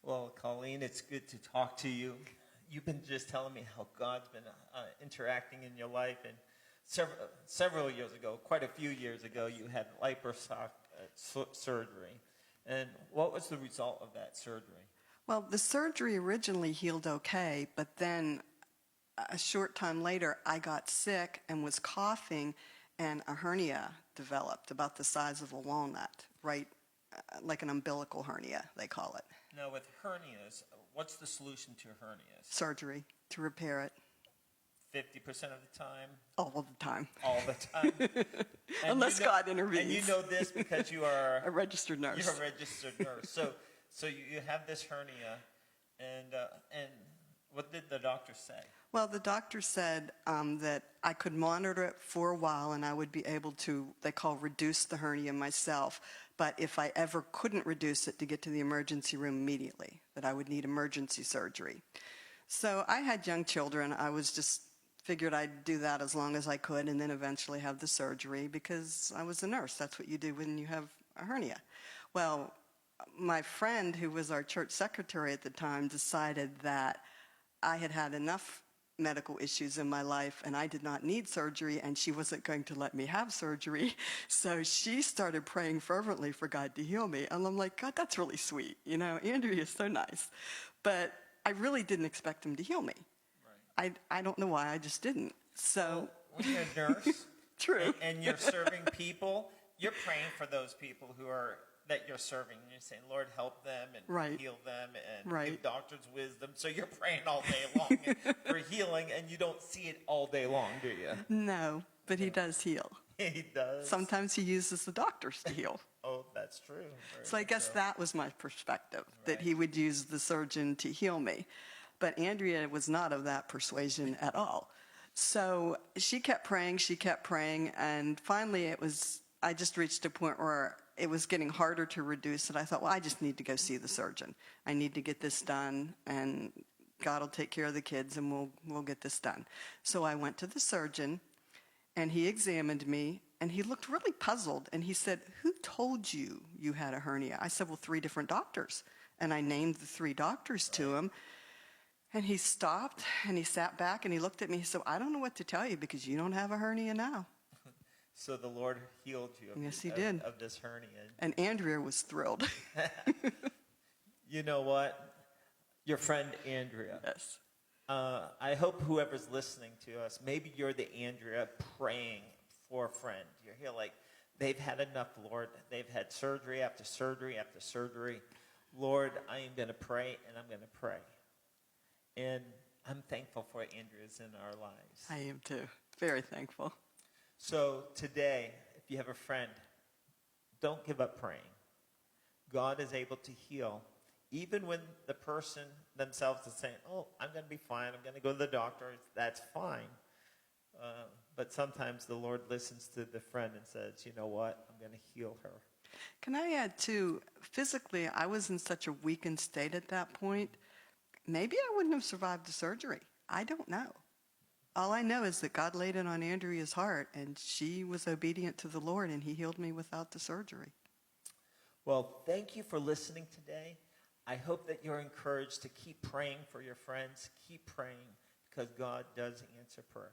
Well, Colleen, it's good to talk to you. You've been just telling me how God's been interacting in your life. And several years ago, quite a few years ago, you had liposuction surgery. And what was the result of that surgery? Well, the surgery originally healed okay, but then a short time later, I got sick and was coughing, and a hernia developed about the size of a walnut, right, like an umbilical hernia, they call it. Now, with hernias, what's the solution to hernias? Surgery to repair it. 50% of the time? All of the time. All the time. Unless God intervenes. And you know this because you are a registered nurse. You're a registered nurse. So you have this hernia, and what did the doctor say? Well, the doctor said that I could monitor it for a while and I would be able to, they call reduce the hernia myself, but if I ever couldn't reduce it, to get to the emergency room immediately, that I would need emergency surgery. So I had young children. I was just figured I'd do that as long as I could and then eventually have the surgery because I was a nurse. That's what you do when you have a hernia. Well, my friend, who was our church secretary at the time, decided that I had had enough medical issues in my life and I did not need surgery, and she wasn't going to let me have surgery. So she started praying fervently for God to heal me. And I'm like, God, that's really sweet. You know, Andrea is so nice. But I really didn't expect him to heal me. Right. I don't know why, I just didn't. So when you're a nurse true. And you're serving people, you're praying for those people that you're serving. You're saying, Lord, help them and right. heal them and right. give doctors wisdom. So you're praying all day long for healing, and you don't see it all day long, do you? No, but he does heal. He does. Sometimes he uses the doctors to heal. Oh, that's true. So I guess that was my perspective, that he would use the surgeon to heal me. But Andrea was not of that persuasion at all. So she kept praying, and finally I just reached a point where it was getting harder to reduce it. I thought, well, I just need to go see the surgeon. I need to get this done, and God will take care of the kids, and we'll get this done. So I went to the surgeon, and he examined me, and he looked really puzzled, and he said, who told you you had a hernia? I said, well, 3 different doctors. And I named the 3 doctors to him, and he stopped, and he sat back, and he looked at me. He said, I don't know what to tell you because you don't have a hernia now. So the Lord healed you yes, he did. Of this hernia. And Andrea was thrilled. You know what? Your friend Andrea. Yes. I hope whoever's listening to us, maybe you're the Andrea praying for a friend. You're here like, they've had enough, Lord. They've had surgery after surgery after surgery. Lord, I am going to pray, and I'm going to pray. And I'm thankful for Andrea's in our lives. I am too. Very thankful. So today, if you have a friend, don't give up praying. God is able to heal, even when the person themselves is saying, oh, I'm going to be fine, I'm going to go to the doctor, that's fine. But sometimes the Lord listens to the friend and says, you know what, I'm going to heal her. Can I add too, physically, I was in such a weakened state at that point, maybe I wouldn't have survived the surgery. I don't know. All I know is that God laid it on Andrea's heart, and she was obedient to the Lord, and he healed me without the surgery. Well, thank you for listening today. I hope that you're encouraged to keep praying for your friends. Keep praying, because God does answer prayer.